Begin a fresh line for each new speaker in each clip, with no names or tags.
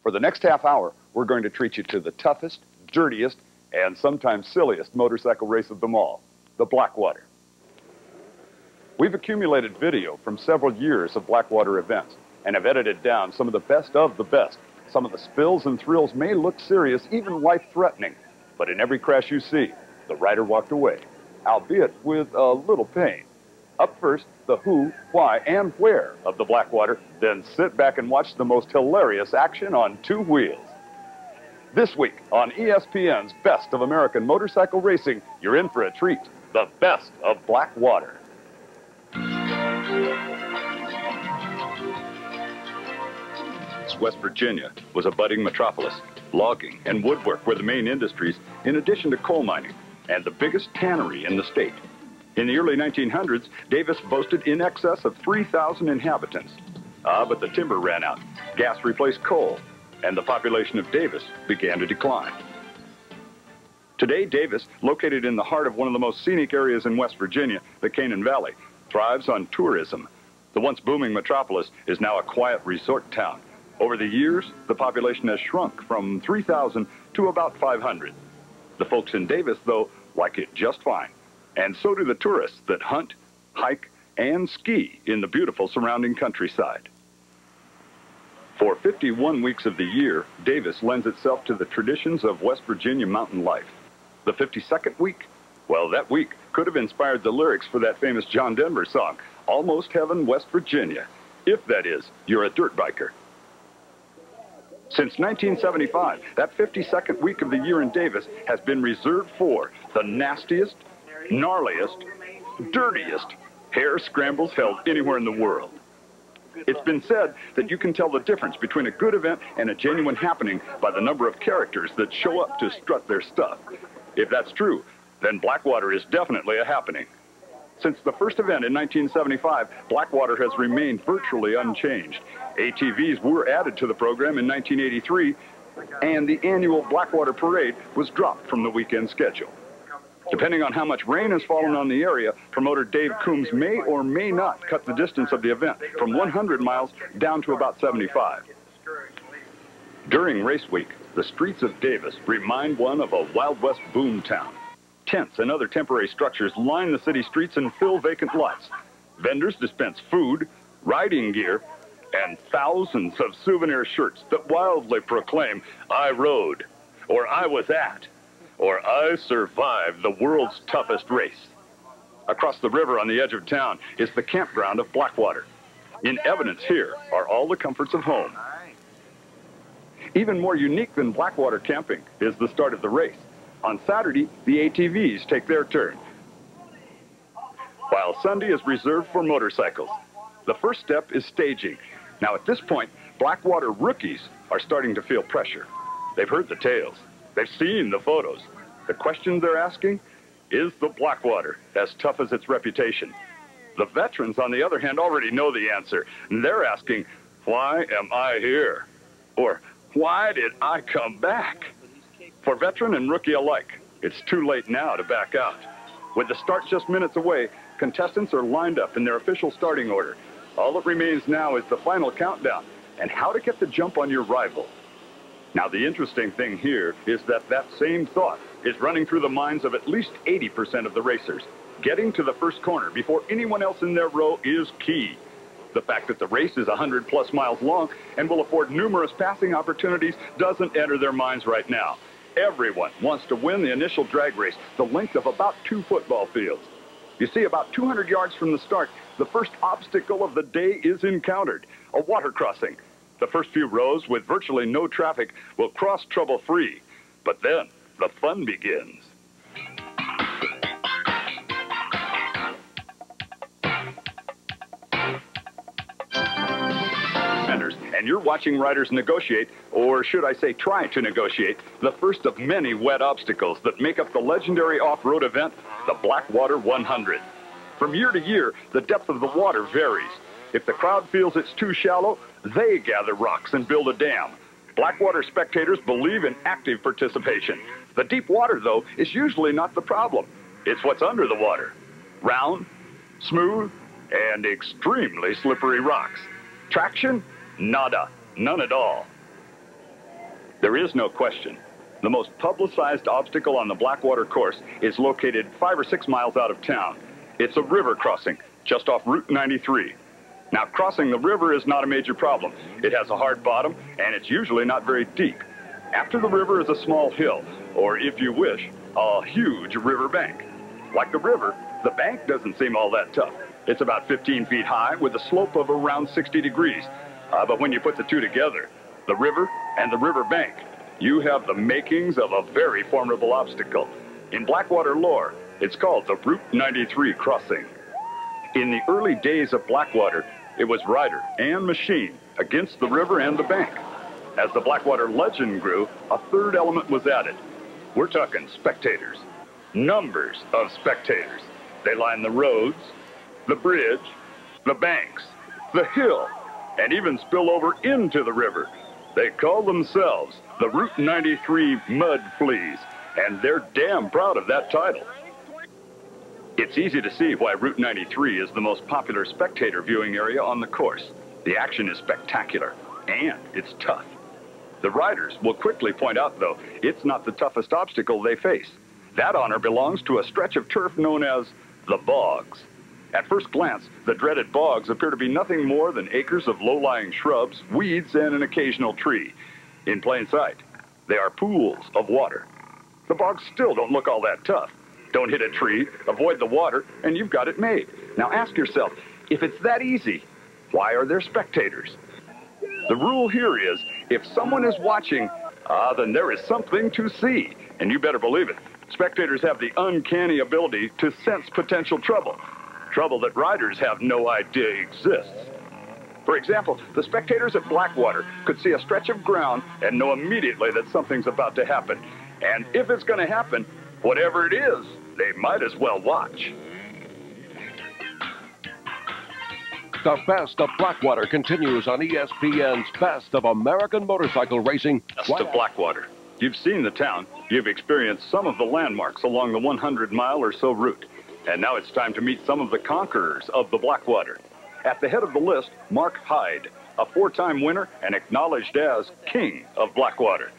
For the next half hour, we're going to treat you to the toughest, dirtiest, and sometimes silliest motorcycle race of them all, the Blackwater. We've accumulated video from several years of Blackwater events and have edited down some of the best. Some of the spills and thrills may look serious, even life-threatening, but in every crash you see, the rider walked away, albeit with a little pain. Up first, the who, why, and where of the Blackwater, then sit back and watch the most hilarious action on two wheels. This week on ESPN's Best of American Motorcycle Racing, you're in for a treat, the best of Blackwater. West Virginia was a budding metropolis. Logging and woodwork were the main industries, in addition to coal mining, and the biggest tannery in the state. In the early 1900s, Davis boasted in excess of 3,000 inhabitants. But the timber ran out, gas replaced coal, and the population of Davis began to decline. Today, Davis, located in the heart of one of the most scenic areas in West Virginia, the Canaan Valley, thrives on tourism. The once booming metropolis is now a quiet resort town. Over the years, the population has shrunk from 3,000 to about 500. The folks in Davis, though, like it just fine. And so do the tourists that hunt, hike, and ski in the beautiful surrounding countryside. For 51 weeks of the year, Davis lends itself to the traditions of West Virginia mountain life. The 52nd week? Well, that week could have inspired the lyrics for that famous John Denver song, Almost Heaven, West Virginia, if, that is, you're a dirt biker. Since 1975, that 52nd week of the year in Davis has been reserved for the nastiest, gnarliest, dirtiest hair scrambles held anywhere in the world. It's been said that you can tell the difference between a good event and a genuine happening by the number of characters that show up to strut their stuff. If that's true, then Blackwater is definitely a happening. Since the first event in 1975, Blackwater has remained virtually unchanged. ATVs were added to the program in 1983, and the annual Blackwater Parade was dropped from the weekend schedule. Depending on how much rain has fallen on the area, promoter Dave Coombs may or may not cut the distance of the event from 100 miles down to about 75. During race week, the streets of Davis remind one of a Wild West boom town. Tents and other temporary structures line the city streets and fill vacant lots. Vendors dispense food, riding gear, and thousands of souvenir shirts that wildly proclaim, I rode, or I was at, or I survived the world's toughest race. Across the river on the edge of town is the campground of Blackwater. In evidence here are all the comforts of home. Even more unique than Blackwater camping is the start of the race. On Saturday, the ATVs take their turn, while Sunday is reserved for motorcycles. The first step is staging. Now at this point, Blackwater rookies are starting to feel pressure. They've heard the tales. They've seen the photos. The question they're asking, is the Blackwater as tough as its reputation? The veterans, on the other hand, already know the answer. And they're asking, why am I here? Or, why did I come back? For veteran and rookie alike, it's too late now to back out. With the start just minutes away, contestants are lined up in their official starting order. All that remains now is the final countdown and how to get the jump on your rival. Now, the interesting thing here is that that same thought is running through the minds of at least 80% of the racers. Getting to the first corner before anyone else in their row is key. The fact that the race is 100+ miles long and will afford numerous passing opportunities doesn't enter their minds right now. Everyone wants to win the initial drag race, the length of about 2 football fields. You see, about 200 yards from the start, the first obstacle of the day is encountered, a water crossing. The first few rows, with virtually no traffic, will cross trouble-free. But then, the fun begins. And you're watching riders negotiate, or should I say try to negotiate, the first of many wet obstacles that make up the legendary off-road event, the Blackwater 100. From year to year, the depth of the water varies. If the crowd feels it's too shallow, they gather rocks and build a dam. Blackwater spectators believe in active participation. The deep water, though, is usually not the problem. It's what's under the water. Round, smooth, and extremely slippery rocks. Traction? Nada. None at all. There is no question. The most publicized obstacle on the Blackwater course is located 5 or 6 miles out of town. It's a river crossing just off Route 93. Now, crossing the river is not a major problem. It has a hard bottom, and it's usually not very deep. After the river is a small hill, or if you wish, a huge river bank. Like the river, the bank doesn't seem all that tough. It's about 15 feet high with a slope of around 60 degrees. But when you put the two together, the river and the river bank, you have the makings of a very formidable obstacle. In Blackwater lore, it's called the Route 93 crossing. In the early days of Blackwater, it was rider and machine against the river and the bank. As the Blackwater legend grew, a third element was added. We're talking spectators. Numbers of spectators. They line the roads, the bridge, the banks, the hill, and even spill over into the river. They call themselves the Route 93 Mud Fleas, and they're damn proud of that title. It's easy to see why Route 93 is the most popular spectator viewing area on the course. The action is spectacular, and it's tough. The riders will quickly point out, though, it's not the toughest obstacle they face. That honor belongs to a stretch of turf known as the bogs. At first glance, the dreaded bogs appear to be nothing more than acres of low-lying shrubs, weeds, and an occasional tree. In plain sight, they are pools of water. The bogs still don't look all that tough. Don't hit a tree, avoid the water, and you've got it made. Now ask yourself, if it's that easy, why are there spectators? The rule here is, if someone is watching, then there is something to see. And you better believe it. Spectators have the uncanny ability to sense potential trouble. Trouble that riders have no idea exists. For example, the spectators at Blackwater could see a stretch of ground and know immediately that something's about to happen. And if it's going to happen, whatever it is, they might as well watch.
The Best of Blackwater continues on ESPN's Best of American Motorcycle Racing.
Best of Blackwater. You've seen the town. You've experienced some of the landmarks along the 100-mile or so route. And now it's time to meet some of the conquerors of the Blackwater. At the head of the list, Mark Hyde, a 4-time winner and acknowledged as King of Blackwater.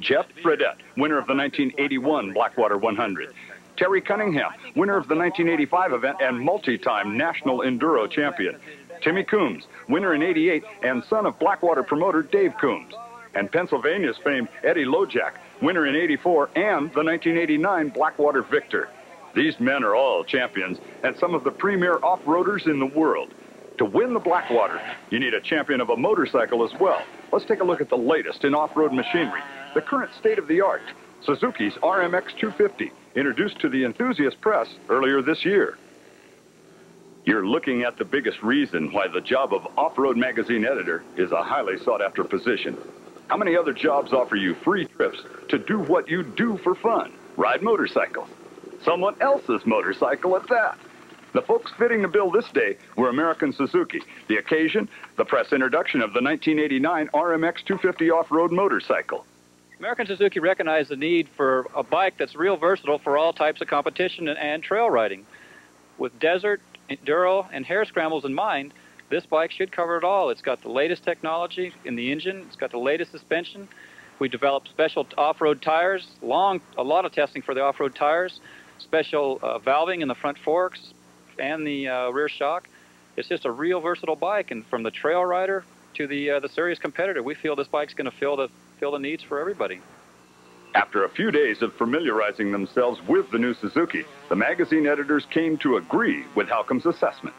Jeff Fredette, winner of the 1981 Blackwater 100. Terry Cunningham, winner of the 1985 event and multi-time national enduro champion. Timmy Coombs, winner in '88 and son of Blackwater promoter Dave Coombs. And Pennsylvania's famed Eddie Lojak, winner in '84 and the 1989 Blackwater victor. These men are all champions and some of the premier off-roaders in the world. To win the Blackwater, you need a champion of a motorcycle as well. Let's take a look at the latest in off-road machinery. The current state-of-the-art, Suzuki's RMX 250, introduced to the enthusiast press earlier this year. You're looking at the biggest reason why the job of off-road magazine editor is a highly sought-after position. How many other jobs offer you free trips to do what you do for fun? Ride motorcycles. Someone else's motorcycle at that. The folks fitting the bill this day were American Suzuki. The occasion, the press introduction of the 1989 RMX 250 off-road motorcycle.
American Suzuki recognized the need for a bike that's real versatile for all types of competition and trail riding. With desert, enduro, and hare scrambles in mind, this bike should cover it all. It's got the latest technology in the engine. It's got the latest suspension. We developed special off-road tires, a lot of testing for the off-road tires, special valving in the front forks and the rear shock. It's just a real versatile bike, and from the trail rider to the serious competitor, we feel this bike's going to fill the needs for everybody.
After a few days of familiarizing themselves with the new Suzuki, the magazine editors came to agree with Halcom's assessment.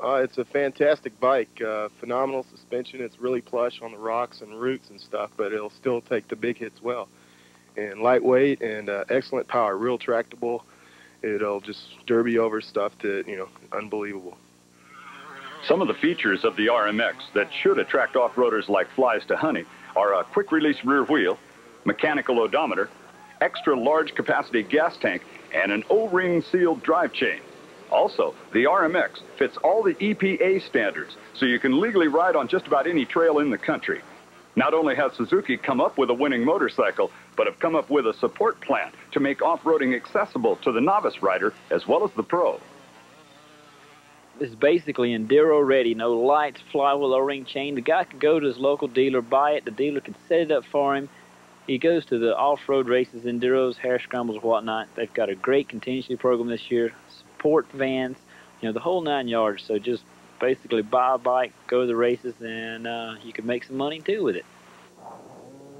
It's a fantastic bike, phenomenal suspension. It's really plush on the rocks and roots and stuff, but it'll still take the big hits well. And lightweight and excellent power, real tractable. It'll just derby over stuff to, unbelievable.
Some of the features of the RMX that should attract off-roaders like flies to honey are a quick-release rear wheel, mechanical odometer, extra large capacity gas tank, and an O-ring sealed drive chain. Also, the RMX fits all the EPA standards, so you can legally ride on just about any trail in the country. Not only has Suzuki come up with a winning motorcycle, but have come up with a support plan to make off-roading accessible to the novice rider as well as the pro.
This is basically enduro ready. No lights, flywheel, O-ring chain. The guy could go to his local dealer, buy it. The dealer can set it up for him, He goes to the off-road races, enduros, hare scrambles, whatnot. They've got a great contingency program this year, support vans, you know, the whole 9 yards. So just basically buy a bike, go to the races, and you can make some money too with it.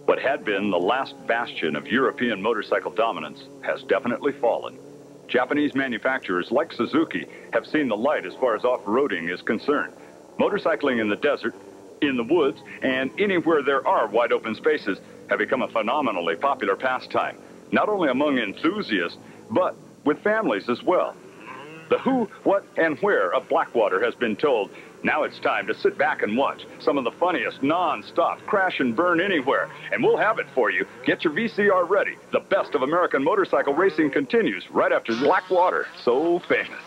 What had been the last bastion of European motorcycle dominance has definitely fallen. Japanese manufacturers like Suzuki have seen the light as far as off-roading is concerned. Motorcycling in the desert, in the woods, and anywhere there are wide open spaces have become a phenomenally popular pastime, not only among enthusiasts, but with families as well. The who, what, and where of Blackwater has been told. Now it's time to sit back and watch some of the funniest non-stop crash and burn anywhere, and we'll have it for you. Get your VCR ready. The best of American motorcycle racing continues right after Blackwater, so famous.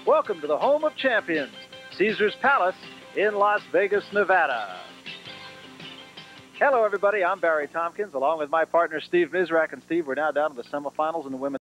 Welcome to the home of champions, Caesars Palace in Las Vegas, Nevada. Hello, everybody. I'm Barry Tompkins, along with my partner, Steve Mizrak. And Steve, we're now down to the semifinals in the women's